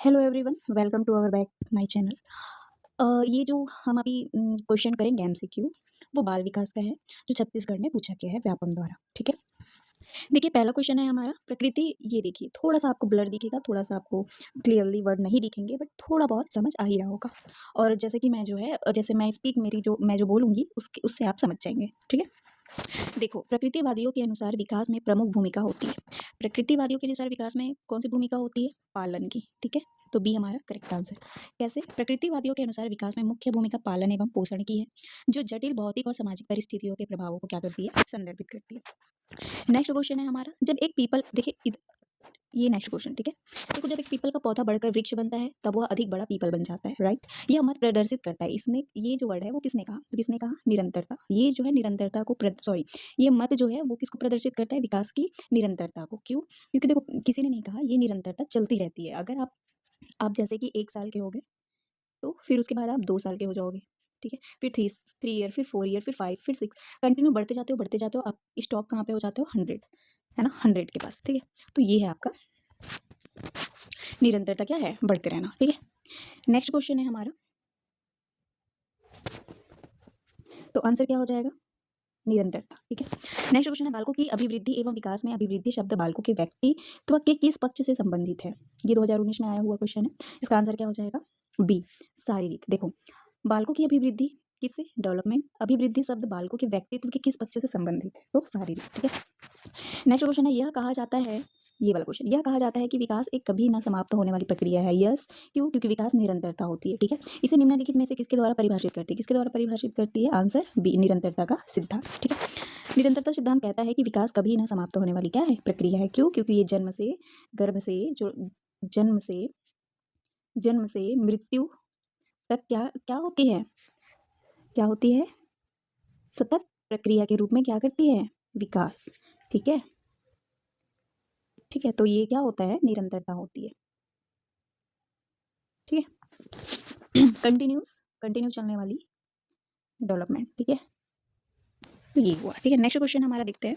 Hello everyone, welcome to our back my channel. ये जो हम अभी क्वेश्चन करेंगे एमसीक्यू, वो बाल विकास का है, जो छत्तीसगढ़ में पूछा गया है व्यापम द्वारा। ठीक है, देखिए पहला क्वेश्चन है हमारा प्रकृति। ये देखिए थोड़ा सा आपको ब्लर दिखेगा, थोड़ा सा आपको क्लियरली वर्ड नहीं दिखेंगे, बट थोड़ा बहुत समझ आ ही रहा होगा। और जैसे कि मैं जो है जैसे मैं स्पीक मेरी जो मैं जो बोलूँगी उसके उससे आप समझ जाएंगे। ठीक है, देखो प्रकृतिवादियों के अनुसार विकास में प्रमुख भूमिका होती है। प्रकृतिवादियों के अनुसार विकास में कौन सी भूमिका होती है? पालन की। ठीक है, तो बी हमारा करेक्ट आंसर। कैसे? प्रकृतिवादियों के अनुसार विकास में मुख्य भूमिका पालन एवं पोषण की है, जो जटिल भौतिक और सामाजिक परिस्थितियों के प्रभावों को क्या करती है? संदर्भित करती है। नेक्स्ट क्वेश्चन है हमारा, जब एक पीपल, देखिए ये नेक्स्ट क्वेश्चन। ठीक है, देखो जब एक पीपल का पौधा बढ़कर वृक्ष बनता है तब वह अधिक बड़ा पीपल बन जाता है। राइट, यह मत प्रदर्शित करता है। इसने ये जो वर्ड है वो किसने कहा? किसने कहा? निरंतरता। ये जो है निरंतरता को सॉरी, ये मत जो है वो किसको प्रदर्शित करता है? विकास की निरंतरता को। क्यों? क्योंकि देखो किसी ने नहीं कहा, ये निरंतरता चलती रहती है। अगर आप जैसे कि 1 साल के हो गए तो फिर उसके बाद आप 2 साल के हो जाओगे। ठीक है, फिर 3 ईयर, फिर 4 ईयर, फिर 5, फिर 6, कंटिन्यू बढ़ते जाते हो। आप स्टॉप कहाँ पे हो जाते हो? 100, है ना, 100 के पास। ठीक है, तो ये है आपका निरंतरता, क्या है? बढ़ते रहना। ठीक है, नेक्स्ट क्वेश्चन है हमारा, तो आंसर क्या हो जाएगा? निरंतरता। ठीक है, नेक्स्ट क्वेश्चन है, बालकों की अभिवृद्धि एवं विकास में अभिवृद्धि शब्द बालकों के व्यक्तित्व के किस पक्ष से संबंधित है? ये 2019 में आया हुआ क्वेश्चन है। इसका आंसर क्या हो जाएगा? बी, शारीरिक। देखो बालकों की अभिवृद्धि किससे? डेवलपमेंट। अभिवृद्धि शब्द बालकों के व्यक्तित्व के किस पक्ष से संबंधित है? तो शारीरिक। ठीक है, नेक्स्ट क्वेश्चन है, यह कहा जाता है, ये वाला क्वेश्चन, यह कहा जाता है कि विकास एक कभी ना समाप्त होने वाली प्रक्रिया है। यस, क्यों? क्योंकि विकास निरंतरता होती है। ठीक है, इसे निम्नलिखित में से किसके द्वारा परिभाषित करती है? किसके द्वारा परिभाषित करती है? आंसर बी, निरंतरता का सिद्धांत। ठीक है, निरंतरता सिद्धांत कहता है कि विकास कभी ना समाप्त होने वाली क्या है? प्रक्रिया है। क्यों? क्योंकि ये जन्म से गर्भ से जो जन्म से मृत्यु तक क्या क्या होती है? क्या होती है? सतत प्रक्रिया के रूप में क्या करती है? विकास। ठीक है, ठीक है, तो ये क्या होता है? निरंतरता होती है। ठीक है, कंटिन्यू चलने वाली डेवलपमेंट। ठीक है, तो ये हुआ। ठीक है, नेक्स्ट क्वेश्चन हमारा देखते हैं,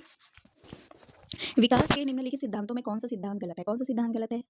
विकास के निम्नलिखित सिद्धांतों में कौन सा सिद्धांत गलत है? कौन सा सिद्धांत गलत है?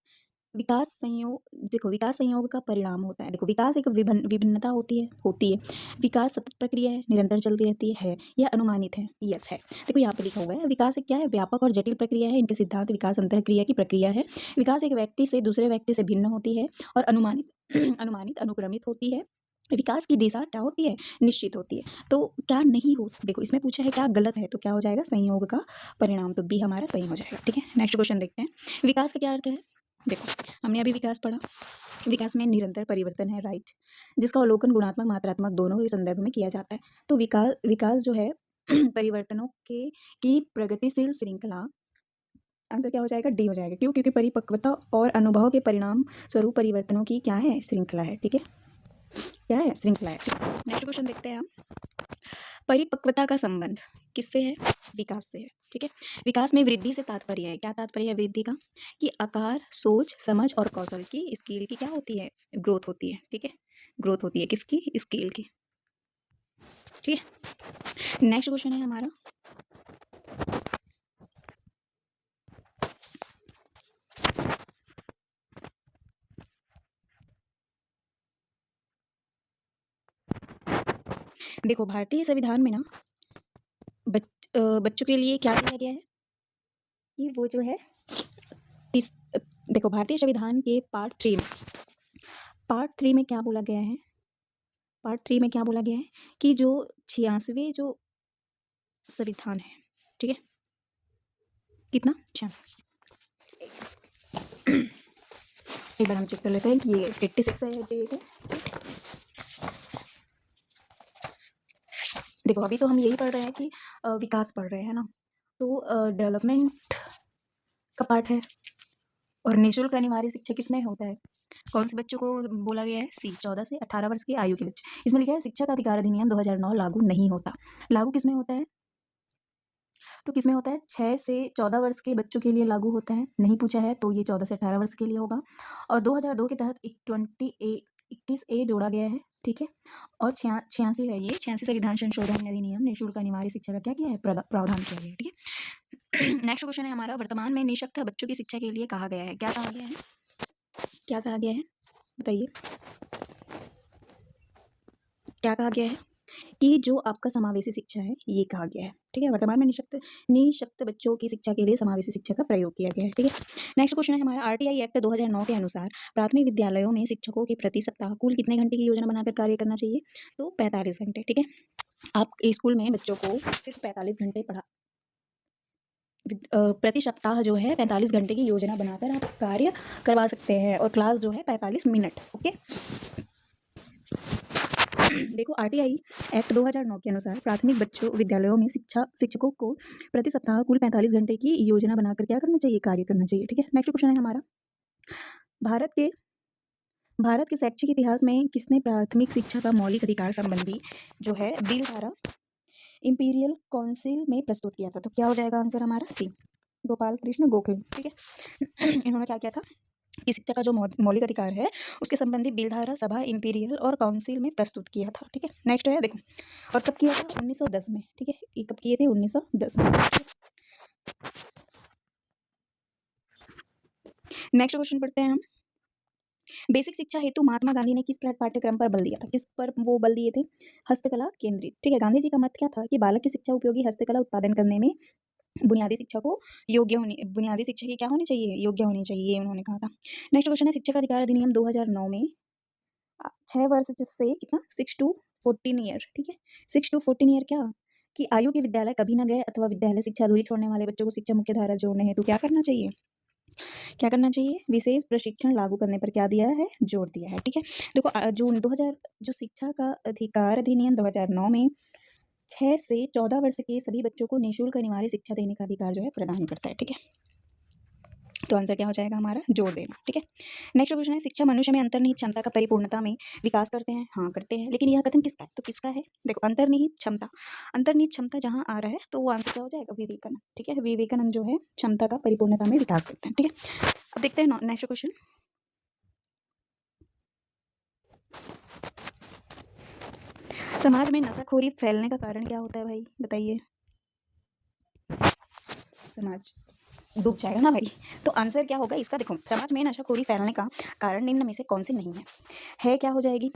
विकास संयोग, देखो विकास संयोग का परिणाम होता है। देखो विकास एक विभिन्नता होती है। विकास सतत प्रक्रिया है, निरंतर चलती रहती है, यह अनुमानित है। यस है। देखो यहाँ पे लिखा हुआ है, विकास एक क्या है? व्यापक और जटिल प्रक्रिया है। इनके सिद्धांत विकास अंतःक्रिया की प्रक्रिया है। विकास एक व्यक्ति से दूसरे व्यक्ति से भिन्न होती है और अनुमानित अनुमानित अनुक्रमित होती है। विकास की दिशा क्या होती है? निश्चित होती है। तो क्या नहीं हो, देखो इसमें पूछा है क्या गलत है, तो क्या हो जाएगा? संयोग का परिणाम, तो बी हमारा सही हो जाएगा। ठीक है, नेक्स्ट क्वेश्चन देखते हैं, विकास का क्या अर्थ है? देखो हमने अभी विकास पढ़ा, विकास में निरंतर परिवर्तन है। राइट, जिसका अवलोकन गुणात्मक मात्रात्मक दोनों के संदर्भ में किया जाता है। तो विकास जो है परिवर्तनों के की प्रगतिशील श्रृंखला। आंसर क्या हो जाएगा? डी हो जाएगा। क्यों? क्योंकि परिपक्वता और अनुभव के परिणाम स्वरूप परिवर्तनों की क्या है? श्रृंखला है। ठीक है, क्या है? श्रृंखला है। नेक्स्ट क्वेश्चन देखते हैं हम, परिपक्वता का संबंध किससे है? विकास से है। ठीक है, विकास में वृद्धि से तात्पर्य है, क्या तात्पर्य है वृद्धि का? कि आकार, सोच, समझ और कौशल की, स्किल की क्या होती है? ग्रोथ होती है। ठीक है, ग्रोथ होती है किसकी? स्किल की। ठीक है, नेक्स्ट क्वेश्चन है हमारा, देखो भारतीय संविधान में ना बच्चों के लिए क्या दिया गया है? कि वो जो है देखो भारतीय संविधान के पार्ट 3 में क्या बोला गया है? पार्ट 3 में क्या बोला गया है? कि जो 86वें जो संविधान है, ठीक है, कितना? 86। एक बार हम चेक कर लेते हैं कि ये 86 है या 88 है। देखो अभी तो हम यही पढ़ रहे हैं कि विकास पढ़ रहे हैं ना, तो डेवलपमेंट का पार्ट है। और निःशुल्क अनिवार्य शिक्षा किसमें होता है? कौन से बच्चों को बोला गया है? सी, 14 से 18 वर्ष की आयु के बच्चे। इसमें लिखा है शिक्षा का अधिकार अधिनियम 2009 लागू नहीं होता। लागू किसमें होता है? तो किसमें होता है? 6 से 14 वर्ष के बच्चों के लिए लागू होता है। नहीं पूछा है तो ये 14 से 18 वर्ष के लिए होगा। और 2002 के तहत 21A जोड़ा गया है। ठीक है, और 86 है, ये 86 संविधान संशोधन अधिनियम निःशुल्क अनिवार्य शिक्षा का क्या किया है? प्रावधान किया गया है। ठीक है, नेक्स्ट क्वेश्चन है हमारा, वर्तमान में निःशक्त बच्चों की शिक्षा के लिए कहा गया है, क्या कहा गया है? क्या कहा गया है बताइए, क्या कहा गया है कि जो आपका समावेशी शिक्षा है ये कहा गया है, ठीक है। वर्तमान में निःशक्त बच्चों की शिक्षा के लिए समावेशी शिक्षा का प्रयोग किया गया है, ठीक है। नेक्स्ट क्वेश्चन है हमारा, आरटीआई एक्ट 2009 के अनुसार प्राथमिक विद्यालयों में शिक्षकों की प्रति सप्ताह कुल कितने घंटे की योजना बनाकर कार्य करना चाहिए? तो 45 घंटे, ठीक है। आप स्कूल में बच्चों को सिर्फ 45 घंटे प्रति सप्ताह जो है 45 घंटे की योजना बनाकर आप कार्य करवा सकते हैं, और क्लास जो है 45 मिनट, ओके। देखो, आरटीआई एक्ट 2009 के अनुसार प्राथमिक बच्चों विद्यालयों में शिक्षकों को प्रति सप्ताह कुल 45 घंटे की योजना बनाकर क्या करना चाहिए? कार्य करना चाहिए, ठीक है। नेक्स्ट क्वेश्चन है हमारा, भारत के शैक्षिक इतिहास में किसने प्राथमिक शिक्षा का मौलिक अधिकार संबंधी जो है बिल द्वारा इंपीरियल काउंसिल में प्रस्तुत किया था? तो क्या हो जाएगा आंसर हमारा? सी, गोपाल कृष्ण गोखले, ठीक है। इन्होंने क्या किया था कि शिक्षा का जो मौलिक अधिकार है उसके संबंधी बिल धारा सभा, इंपीरियल और काउंसिल में प्रस्तुत किया था, ठीक है। नेक्स्ट है देखो, और कब किया था? 1910 में, ठीक है। ये कब किए थे? 1910 में। नेक्स्ट क्वेश्चन पढ़ते हैं हम, बेसिक शिक्षा हेतु महात्मा गांधी ने किस पाठ्यक्रम पर बल दिया था? किस पर वो बल दिए थे? हस्तकला केंद्रित, ठीक है। गांधी जी का मत क्या था कि बालक की शिक्षा उपयोगी हस्तकला उत्पादन करने में बुनियादी शिक्षा की क्या होनी चाहिए? योग्य होनी चाहिए, उन्होंने कहा था। नेक्स्ट क्वेश्चन है, शिक्षक अधिकार अधिनियम 2009 में 6 वर्ष से कितना? 6 to 14 ईयर, ठीक है। 6 to 14 ईयर क्या कि आयु के विद्यालय कभी न गए अथवा विद्यालय शिक्षा अधूरी छोड़ने वाले बच्चों को शिक्षा मुख्य धारा जोड़ने हेतु क्या करना चाहिए? क्या करना चाहिए? विशेष प्रशिक्षण लागू करने पर क्या दिया है? जोर दिया है, ठीक है। देखो, जून 2000 जो शिक्षा का अधिकार अधिनियम 2009 में 6 से 14 वर्ष के सभी बच्चों को निःशुल्क अनिवार्य शिक्षा देने का अधिकार जो है प्रदान करता है, ठीक है। तो आंसर क्या हो जाएगा हमारा? जोर देना, ठीक है। नेक्स्ट क्वेश्चन है, शिक्षा मनुष्य में अंतर्निहित क्षमता का परिपूर्णता में विकास करते हैं? हाँ, करते हैं, लेकिन यह कथन किसका है? तो किसका है? देखो, अंतर्निहित क्षमता जहां आ रहा है तो वो आंसर क्या हो जाएगा? विवेकानंद, ठीक है। विवेकानंद जो है क्षमता का परिपूर्णता में विकास करते हैं, ठीक है। अब देखते हैं नेक्स्ट क्वेश्चन, समाज में नशाखोरी फैलने का कारण क्या होता है भाई? बताइए, समाज डूब जाएगा ना भाई। तो आंसर क्या होगा इसका? देखो, समाज में नशाखोरी फैलने का कारण निम्न में से कौन से नहीं है क्या हो जाएगी?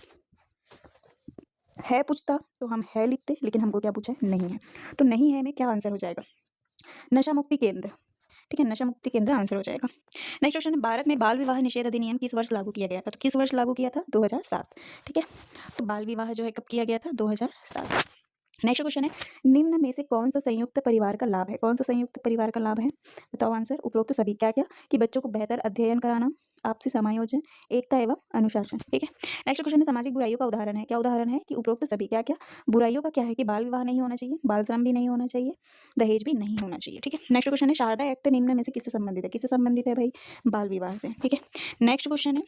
है पूछता तो हम है लिखते, लेकिन हमको क्या पूछा है? नहीं है। तो नहीं है में क्या आंसर हो जाएगा? नशा मुक्ति केंद्र, ठीक है। नशा मुक्ति केंद्र आंसर हो जाएगा। नेक्स्ट क्वेश्चन है, भारत में बाल विवाह निषेध अधिनियम किस वर्ष लागू किया गया था? तो किस वर्ष लागू किया था? 2007, ठीक है। तो बाल विवाह जो है कब किया गया था? 2007। नेक्स्ट क्वेश्चन है, निम्न में से कौन सा संयुक्त परिवार का लाभ है? कौन सा संयुक्त परिवार का लाभ है? बताओ आंसर। उपरोक्त सभी क्या क्या? कि बच्चों को बेहतर अध्ययन कराना, आपसी समायोजन, एकता एवं अनुशासन, ठीक है। नेक्स्ट क्वेश्चन है, सामाजिक बुराइयों का उदाहरण है? क्या उदाहरण है? कि उपरोक्त सभी क्या क्या? बुराइयों का क्या है? कि बाल विवाह नहीं होना चाहिए, बाल श्रम भी नहीं होना चाहिए, दहेज भी नहीं होना चाहिए, ठीक है। नेक्स्ट क्वेश्चन है, शारदा एक्ट निम्न में से किससे संबंधित है? किससे संबंधित है भाई? बाल विवाह से, ठीक है। नेक्स्ट क्वेश्चन है,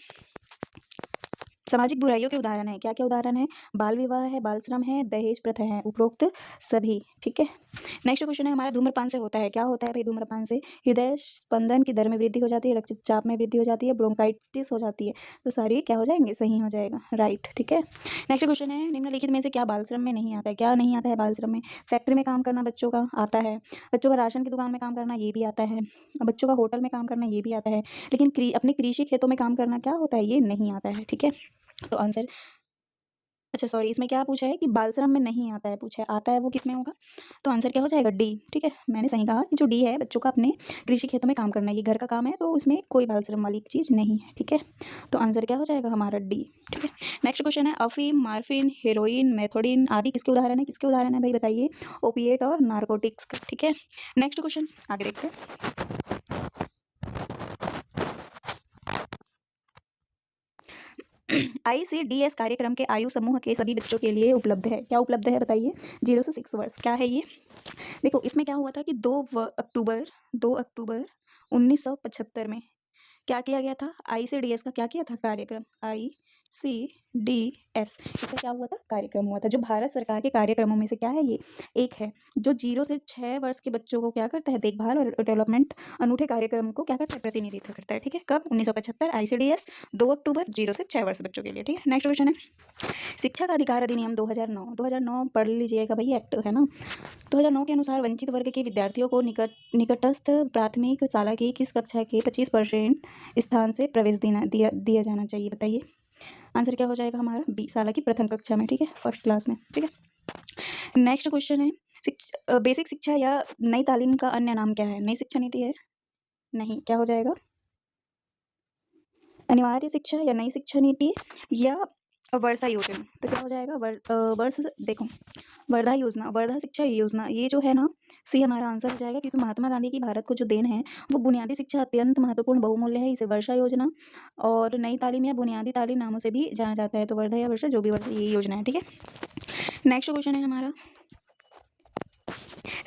सामाजिक बुराइयों के उदाहरण है? क्या क्या उदाहरण है? बाल विवाह है, बाल श्रम है, दहेज प्रथा है, उपरोक्त सभी, ठीक है। नेक्स्ट क्वेश्चन है हमारा, धूम्रपान से होता है? क्या होता है भाई धूम्रपान से? हृदय स्पंदन की दर में वृद्धि हो जाती है, रक्तचाप में वृद्धि हो जाती है, ब्रोंकाइटिस हो जाती है। तो सारी क्या हो जाएंगे? सही हो जाएगा, राइट, ठीक है। नेक्स्ट क्वेश्चन है, निम्नलिखित में से क्या बाल श्रम में नहीं आता है? क्या नहीं आता है बाल श्रम में? फैक्ट्री में काम करना बच्चों का आता है, बच्चों का राशन की दुकान में काम करना ये भी आता है, बच्चों का होटल में काम करना ये भी आता है, लेकिन अपने कृषि खेतों में काम करना क्या होता है? ये नहीं आता है, ठीक है। तो आंसर, अच्छा सॉरी, इसमें क्या पूछा है? कि बाल श्रम में नहीं आता है पूछा है, आता है वो किस में होगा? तो आंसर क्या हो जाएगा? डी, ठीक है। मैंने सही कहा कि जो डी है, बच्चों का अपने कृषि खेतों में काम करना है, ये घर का काम है, तो इसमें कोई बाल श्रम वाली चीज़ नहीं है, ठीक है। तो आंसर क्या हो जाएगा हमारा? डी, ठीक है। नेक्स्ट क्वेश्चन है, अफीम, मार्फिन, हेरोइन, मेथोडिन आदि किसके उदाहरण है? किसके उदाहरण है भाई बताइए? ओपिएट और नार्कोटिक्स, ठीक है। नेक्स्ट क्वेश्चन आगे देखते हैं, ICDS कार्यक्रम के आयु समूह के सभी बच्चों के लिए उपलब्ध है? क्या उपलब्ध है बताइए? 0 से 6 वर्ष, क्या है ये? देखो, इसमें क्या हुआ था कि 2 अक्टूबर 1975 में क्या किया गया था? ICDS का क्या किया था कार्यक्रम? CDS, इसका क्या हुआ था, कार्यक्रम हुआ था, जो भारत सरकार के कार्यक्रमों में से क्या है, ये एक है, जो 0 से 6 वर्ष के बच्चों को क्या करता है, देखभाल और डेवलपमेंट अनूठे कार्यक्रम को क्या करता है, प्रतिनिधित्व करता है। ठीक है, कब, 1975, ICDS 2 अक्टूबर, 0 से 6 वर्ष बच्चों के लिए। ठीक है, नेक्स्ट क्वेश्चन है, शिक्षा का अधिकार अधिनियम 2009 पढ़ लीजिएगा भाई, एक्ट है ना। 2009 के अनुसार वंचित वर्ग के विद्यार्थियों को निकटस्थ प्राथमिक शाला की किस कक्षा के 25% स्थान से प्रवेश दिया जाना चाहिए, बताइए। आंसर क्या हो जाएगा हमारा, बी, शाला की प्रथम कक्षा में। ठीक है, फर्स्ट क्लास में। ठीक है, नेक्स्ट क्वेश्चन है, बेसिक शिक्षा या नई तालीम का अन्य नाम क्या है, नई शिक्षा नीति है, नहीं, क्या हो जाएगा, अनिवार्य शिक्षा या नई शिक्षा नीति या वर्षा योजना, तो क्या हो जाएगा, वर्ष, देखो, वर्धा योजना, वर्धा शिक्षा योजना, ये जो है ना, सी हमारा आंसर हो जाएगा, क्योंकि महात्मा गांधी की भारत को जो देन है वो बुनियादी शिक्षा अत्यंत महत्वपूर्ण बहुमूल्य है, इसे वर्षा योजना और नई तालीम या बुनियादी तालीम नामों से भी जाना जाता है, तो वर्धा या वर्षा, जो भी वर्षा, ये योजना है। ठीक है, नेक्स्ट क्वेश्चन है हमारा,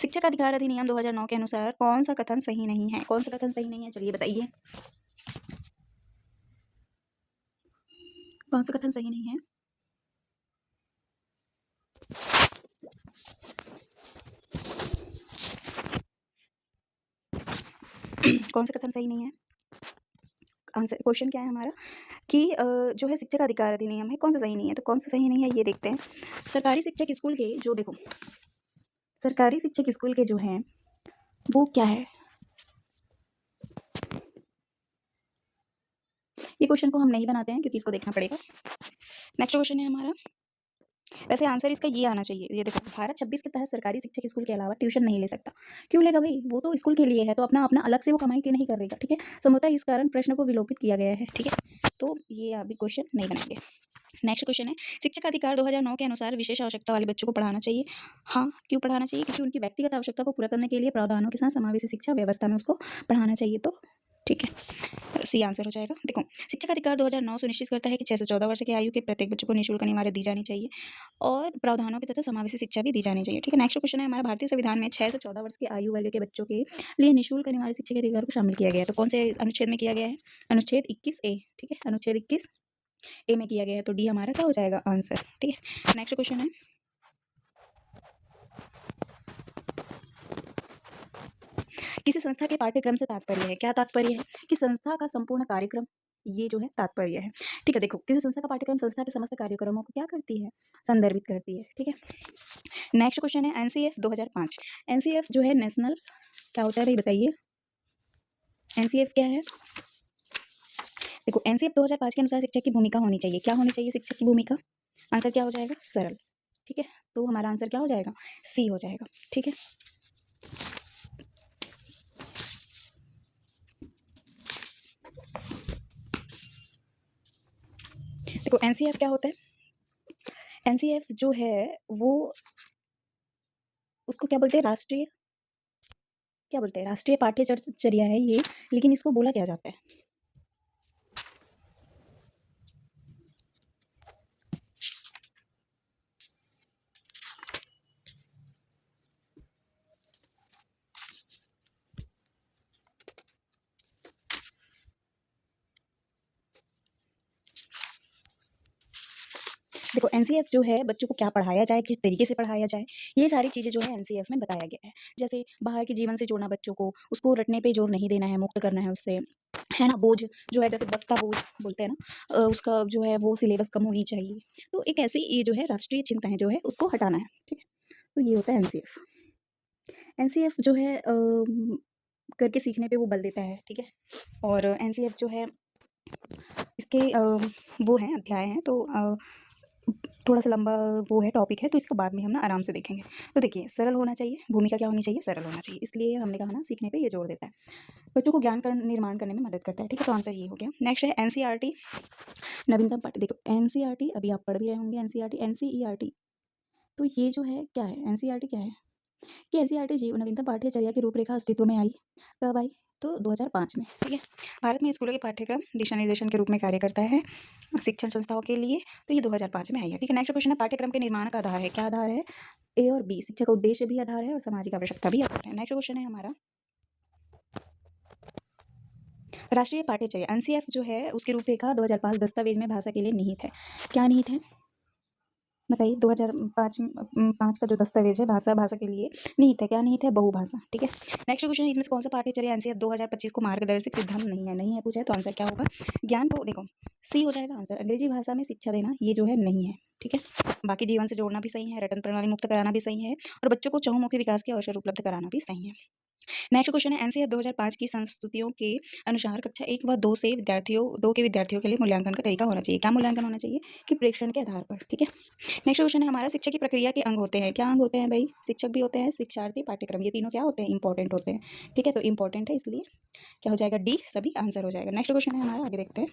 शिक्षा का अधिकार अधिनियम 2009 के अनुसार कौन सा कथन सही नहीं है, कौन सा कथन सही नहीं है, चलिए बताइए, कौन सा कथन सही नहीं है, कौन सा कथन सही नहीं है, आंसर, क्वेश्चन क्या है हमारा कि जो है शिक्षा का अधिकार अधिनियम है, कौन सा सही नहीं है, तो कौन सा सही नहीं है ये देखते हैं। सरकारी शिक्षक स्कूल के जो, देखो, सरकारी शिक्षक स्कूल के जो हैं वो क्या है, ये क्वेश्चन को हम नहीं बनाते हैं क्योंकि इसको देखना पड़ेगा। नेक्स्ट क्वेश्चन है हमारा, वैसे आंसर इसका ये आना चाहिए, ये देखो, भारत 26 के तहत सरकारी शिक्षक स्कूल के अलावा ट्यूशन नहीं ले सकता, क्यों लेगा भाई, वो तो स्कूल के लिए है, तो अपना अपना अलग से वो कमाई क्यों नहीं करेगा। ठीक है, संभवतः इस कारण प्रश्न को विलोपित किया गया है। ठीक है, तो ये अभी क्वेश्चन नहीं बनाएंगे। नेक्स्ट क्वेश्चन है, शिक्षा का अधिकार 2009 के अनुसार विशेष आवश्यकता वाले बच्चों को पढ़ाना चाहिए, हाँ, क्यों पढ़ाना चाहिए, क्योंकि उनकी व्यक्तिगत आवश्यकता को पूरा करने के लिए प्रावधानों के साथ समावेशी शिक्षा व्यवस्था में उसको पढ़ाना चाहिए, तो ठीक है, सी आंसर हो जाएगा। देखो, शिक्षा का अधिकार 2009 सुनिश्चित करता है कि 6 से 14 वर्ष की आयु के प्रत्येक बच्चों को निःशुल्क अनिवार्य दी जानी चाहिए और प्रावधानों के तहत समावेशी शिक्षा भी दी जानी चाहिए। ठीक है, नेक्स्ट क्वेश्चन है हमारा, भारतीय संविधान में 6 से 14 वर्ष की आयु वर्ग के बच्चों के लिए निःशुल्क अनिवार्य शिक्षा के अधिकार को शामिल किया गया है, तो कौन से अनुच्छेद में किया गया है, अनुच्छेद 21A। ठीक है, अनुच्छेद 21A में किया गया है, तो डी हमारा क्या हो जाएगा आंसर। ठीक है, नेक्स्ट क्वेश्चन है, किसी संस्था के पाठ्यक्रम से तात्पर्य है, क्या तात्पर्य है, कि संस्था का संपूर्ण कार्यक्रम, ये जो है तात्पर्य है। ठीक है, देखो, किसी संस्था का पाठ्यक्रम संस्था के समस्त कार्यक्रमों को क्या करती है, संदर्भित करती है। ठीक है, नेक्स्ट क्वेश्चन है, एनसीएफ 2005, एनसीएफ जो है नेशनल, क्या होता है भाई बताइए, एनसीएफ क्या है, देखो, एनसीएफ 2005 के अनुसार शिक्षक की भूमिका होनी चाहिए, क्या होनी चाहिए शिक्षक की भूमिका, आंसर क्या हो जाएगा, सरल। ठीक है, तो हमारा आंसर क्या हो जाएगा, सी हो जाएगा। ठीक है, देखो, एनसीएफ क्या होता है, एनसीएफ जो है वो, उसको क्या बोलते हैं, राष्ट्रीय, क्या बोलते हैं, राष्ट्रीय पाठ्यचर्या है ये, लेकिन इसको बोला क्या जाता है, देखो, एनसीएफ जो है बच्चों को क्या पढ़ाया जाए, किस तरीके से पढ़ाया जाए, ये सारी चीज़ें जो है एनसीएफ में बताया गया है। जैसे बाहर के जीवन से जोड़ना बच्चों को, उसको रटने पे जोर नहीं देना है, मुक्त करना है उससे, है ना, बोझ जो है, जैसे बस्ता बोझ बोलते हैं ना, उसका जो है वो सिलेबस कम होनी चाहिए, तो एक ऐसी ये जो है राष्ट्रीय चिंताएं जो है उसको हटाना है। ठीक है, तो ये होता है एनसीएफ। एनसीएफ जो है करके सीखने पे वो बल देता है। ठीक है, और एनसीएफ जो है इसके वो हैं, अध्याय हैं, तो थोड़ा सा लंबा वो है, टॉपिक है, तो इसको बाद में हम ना आराम से देखेंगे। तो देखिए, सरल होना चाहिए, भूमिका क्या होनी चाहिए, सरल होना चाहिए, इसलिए हमने कहा ना सीखने पे ये जोर देता है, बच्चों को ज्ञान का निर्माण करने में मदद करता है। ठीक है, तो आंसर ये हो गया। नेक्स्ट है एनसीईआरटी, नवीनतम पाठ्य, देखो एनसीईआरटी अभी आप पढ़ भी रहे होंगे, एनसीईआरटी, एनसीईआरटी, तो ये जो है क्या है, एनसीईआरटी क्या है, कि एनसीईआरटी जीव नवीनतम पाठ्यचर्या की रूपरेखा अस्तित्व में आई, कब आई, तो 2005 में। ठीक है, भारत में स्कूलों के पाठ्यक्रम दिशा निर्देशन के रूप में कार्य करता है शिक्षण संस्थाओं के लिए, तो ये 2005 में आई है। ठीक है, नेक्स्ट क्वेश्चन है, पाठ्यक्रम के निर्माण का आधार है, क्या आधार है, ए और बी, शिक्षा का उद्देश्य भी आधार है और सामाजिक आवश्यकता भी आधार है। नेक्स्ट क्वेश्चन है हमारा, राष्ट्रीय पाठ्यचर्या एनसीएफ जो है उसकी रूपरेखा 2005 दस्तावेज में भाषा के लिए निहित है। क्या निहित है बताइए? 2005 का जो दस्तावेज है भाषा के लिए निहित है। क्या निहित है? बहुभाषा। ठीक है। नेक्स्ट क्वेश्चन है, इसमें से कौन सा पाठ्यचर्या एनसीएफ 2025 को मार्गदर्शक सिद्धांत नहीं है पूछा है, तो आंसर क्या होगा? ज्ञान को देखो सी हो जाएगा आंसर। अंग्रेजी भाषा में शिक्षा देना ये जो है नहीं है। ठीक है। बाकी जीवन से जोड़ना भी सही है, रटन प्रणाली मुक्त कराना भी सही है, और बच्चों को चहुमुखी विकास के अवसर उपलब्ध कराना भी सही है। नेक्स्ट क्वेश्चन है, एनसीएफ 2005 की संस्तुतियों के अनुसार कक्षा 1 व 2 के विद्यार्थियों के लिए मूल्यांकन का तरीका होना चाहिए। क्या मूल्यांकन होना चाहिए? कि प्रेक्षण के आधार पर। ठीक है। नेक्स्ट क्वेश्चन है हमारा, शिक्षा की प्रक्रिया के अंग होते हैं। क्या अंग होते हैं भाई? शिक्षक भी होते हैं, शिक्षार्थी, पाठ्यक्रम, ये तीनों क्या होते हैं? इंपॉर्टेंट होते हैं। ठीक है। तो इंपॉर्टेंट है, इसलिए क्या हो जाएगा? डी सभी आंसर हो जाएगा। नेक्स्ट क्वेश्चन है हमारा, आगे देखते हैं।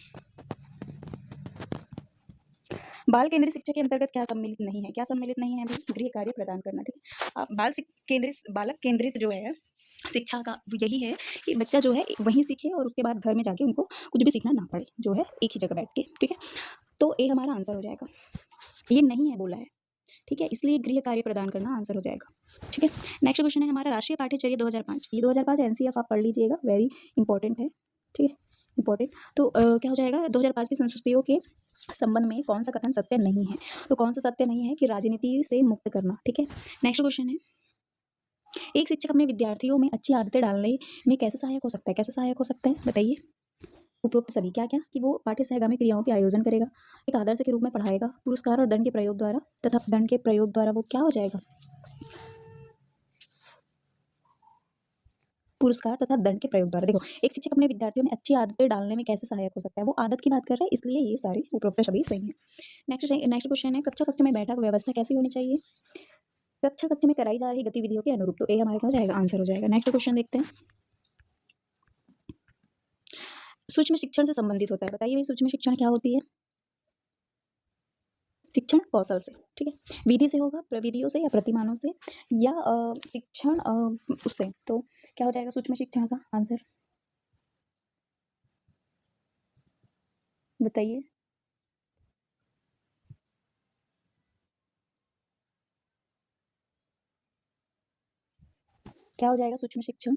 बाल केंद्रित शिक्षा के अंतर्गत क्या सम्मिलित नहीं है? क्या सम्मिलित नहीं है भाई? गृह कार्य प्रदान करना। ठीक है। बालक केंद्रित जो है शिक्षा का यही है कि बच्चा जो है वहीं सीखे और उसके बाद घर में जाके उनको कुछ भी सीखना ना पड़े, जो है एक ही जगह बैठ के। ठीक है। तो ए हमारा आंसर हो जाएगा। ये नहीं है बोला है। ठीक है। इसलिए गृह कार्य प्रदान करना आंसर हो जाएगा। ठीक है। नेक्स्ट क्वेश्चन है हमारा, राष्ट्रीय पाठ्यचर्या 2005। ये 2005 एनसीएफ आप पढ़ लीजिएगा, वेरी इंपॉर्टेंट है। ठीक है। इंपॉर्टेंट। तो क्या हो जाएगा? 2005 की संस्कृतियों के संबंध में कौन सा कथन सत्य नहीं है? तो कौन सा सत्य नहीं है? कि राजनीति से मुक्त करना। ठीक है। नेक्स्ट क्वेश्चन है, एक शिक्षक अपने विद्यार्थियों में अच्छी आदतें डालने में कैसे सहायक हो सकता है? कैसे सहायक हो सकता है बताइए? उपरोक्त सभी क्या क्या? कि वो पाठ्य सहगामी क्रियाओं के आयोजन करेगा, एक आदर्श के रूप में पढ़ाएगा, पुरस्कार और दंड के प्रयोग द्वारा वो क्या हो जाएगा? पुरस्कार तथा दंड के प्रयोग द्वारा। देखो, एक शिक्षक अपने विद्यार्थियों में अच्छी आदतें डालने में कैसे सहायक हो सकता है? वो आदत की बात कर रहे हैं, इसलिए ये सारे उपरोक्त सभी सही है। नेक्स्ट क्वेश्चन है, कक्षा में बैठक व्यवस्था कैसी होनी चाहिए? कक्षा में कराई जा रही गतिविधियों के अनुरूप। तो ए हमारे क्या हो जाएगा? आंसर हो जाएगा। नेक्स्ट क्वेश्चन देखते हैं, सूक्ष्म शिक्षण से संबंधित होता है। बताइए भाई, सूक्ष्म शिक्षण क्या होती है? शिक्षण कौशल से। ठीक है। विधि से होगा, प्रविधियों से या प्रतिमानों से, या शिक्षण उससे। तो क्या हो जाएगा सूक्ष्म शिक्षण का आंसर? बताइए। क्या हो जाएगा सूक्ष्म शिक्षण?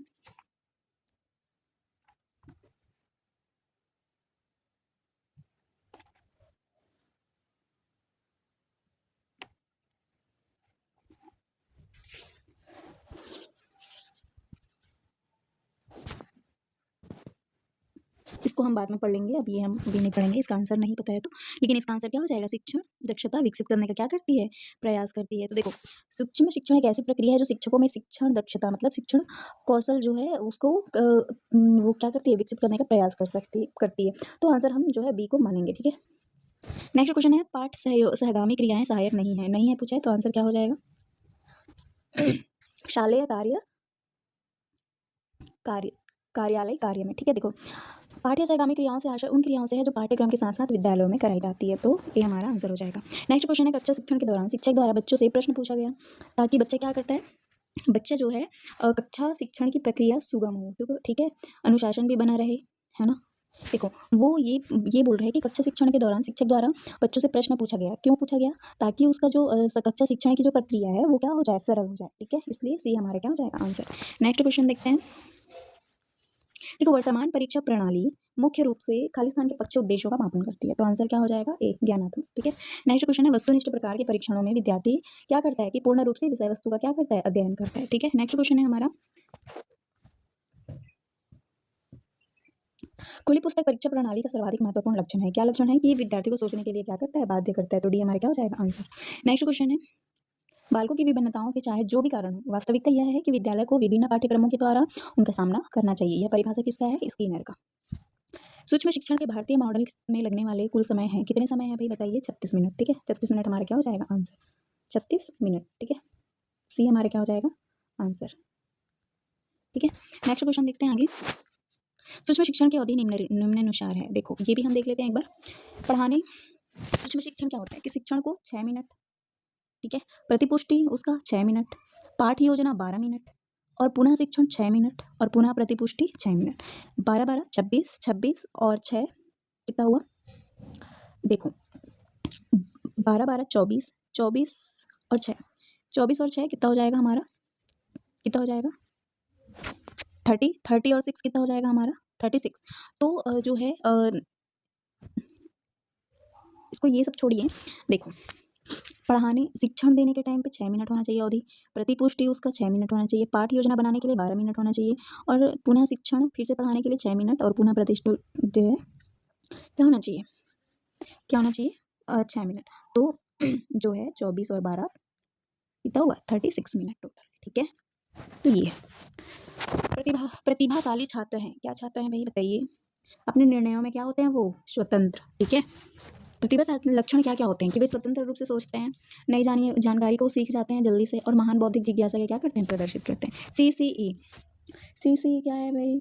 इसको हम बाद में पढ़ लेंगे, अभी हम अभी नहीं पढ़ेंगे, इसका आंसर नहीं पता है तो। लेकिन इसका आंसर क्या हो जाएगा? शिक्षण दक्षता विकसित करने का क्या करती है? प्रयास करती है। तो देखो, सूक्ष्म शिक्षण एक ऐसी प्रक्रिया है जो शिक्षकों में शिक्षण दक्षता मतलब शिक्षण कौशल जो है उसको वो क्या करती है? विकसित करने का प्रयास करती है। तो आंसर हम जो है बी को मानेंगे। ठीक है। नेक्स्ट क्वेश्चन है, पाठ सहगामी क्रियाएं सहायक नहीं है पूछा है, तो आंसर क्या हो जाएगा? शालेय कार्यालय कार्य में। ठीक है। देखो, पाठ्य सहगामी क्रियाओं से आशय उन क्रियाओं से है जो पाठ्यक्रम के साथ साथ विद्यालयों में कराई जाती है। तो ये हमारा आंसर हो जाएगा। नेक्स्ट क्वेश्चन है, कक्षा शिक्षण के दौरान शिक्षक द्वारा बच्चों से प्रश्न पूछा गया ताकि बच्चा क्या करता है? बच्चा जो है कक्षा शिक्षण की प्रक्रिया सुगम हो। ठीक है। अनुशासन भी बना रहे, है ना। देखो, वो ये बोल रहे हैं कि कक्षा शिक्षण के दौरान शिक्षक द्वारा बच्चों से प्रश्न पूछा गया। क्यों पूछा गया? ताकि उसका जो कक्षा शिक्षण की जो प्रक्रिया है वो क्या हो जाए? सरल हो जाए। ठीक है। इसलिए सी हमारा क्या हो जाएगा? आंसर। नेक्स्ट क्वेश्चन देखते हैं। देखो, वर्तमान परीक्षा प्रणाली मुख्य रूप से खाली स्थान के पक्ष उद्देश्यों का मापन करती है। तो आंसर क्या हो जाएगा? ए ज्ञानात्मक। ठीक है। नेक्स्ट क्वेश्चन है, वस्तुनिष्ठ प्रकार के परीक्षणों में विद्यार्थी क्या करता है? कि पूर्ण रूप से विषय वस्तु का क्या करता है? अध्ययन करता है। ठीक है। नेक्स्ट क्वेश्चन है हमारा, खुली पुस्तक परीक्षा प्रणाली का सर्वाधिक महत्वपूर्ण लक्षण है। क्या लक्षण है? कि विद्यार्थी को सोचने के लिए क्या करता है? बाध्य करता है। तो डी हमारा क्या हो जाएगा? आंसर। नेक्स्ट क्वेश्चन है, बालकों की विभिन्नताओं के चाहे जो भी कारण हो, वास्तविकता यह है कि विद्यालय को विभिन्न पाठ्यक्रमों के द्वारा उनका सामना करना चाहिए। यह परिभाषा किसका है? स्किनर का। सूक्ष्म शिक्षण के भारतीय मॉडल में लगने वाले कुल समय है कितने समय है भाई? बताइए। 36 मिनट। ठीक है। 36 मिनट हमारा क्या हो जाएगा? आंसर। 36 मिनट। ठीक है। सी हमारा क्या हो जाएगा? आंसर। ठीक है। नेक्स्ट क्वेश्चन देखते हैं आगे। सूक्ष्म शिक्षण की अवधि निम्नानुसार है। देखो, ये भी हम देख लेते हैं एक बार। पढ़ाने सूक्ष्म शिक्षण क्या होता है? कि शिक्षण को 6 मिनट, ठीक है, प्रतिपुष्टि उसका 6 मिनट, पाठ योजना 12 मिनट, और पुनः शिक्षण 6 मिनट, और पुनः प्रतिपुष्टि 6 मिनट। 12 12 26 26 और 6 कितना हुआ? देखो, 12 12 24 24 और 6, 24 और 6 कितना हो जाएगा हमारा? कितना हो जाएगा? 30 30 और 6 कितना हो जाएगा हमारा? 36। तो जो है इसको ये सब छोड़िए, देखो पढ़ाने शिक्षण देने के टाइम पे 6 मिनट होना चाहिए अवधि, प्रतिपुष्टि उसका 6 मिनट होना चाहिए, पाठ योजना बनाने के लिए 12 मिनट होना चाहिए, और पुनः शिक्षण फिर से पढ़ाने के लिए 6 मिनट, और पुनः प्रतिष्ठित जो है क्या होना चाहिए, क्या होना चाहिए 6 मिनट। तो जो है 24 और 12 कितना हुआ 36 मिनट टोटल, ठीक है। तो ये प्रतिभाशाली छात्र हैं, क्या छात्र हैं भाई बताइए, अपने निर्णयों में क्या होते हैं वो स्वतंत्र, ठीक है। प्रतिभाशाली लक्षण क्या क्या होते हैं कि वे स्वतंत्र रूप से सोचते हैं, नई जानकारी को सीख जाते हैं जल्दी से, और महान बौद्धिक जिज्ञासा के क्या करते हैं प्रदर्शित करते हैं। CCE क्या है भाई,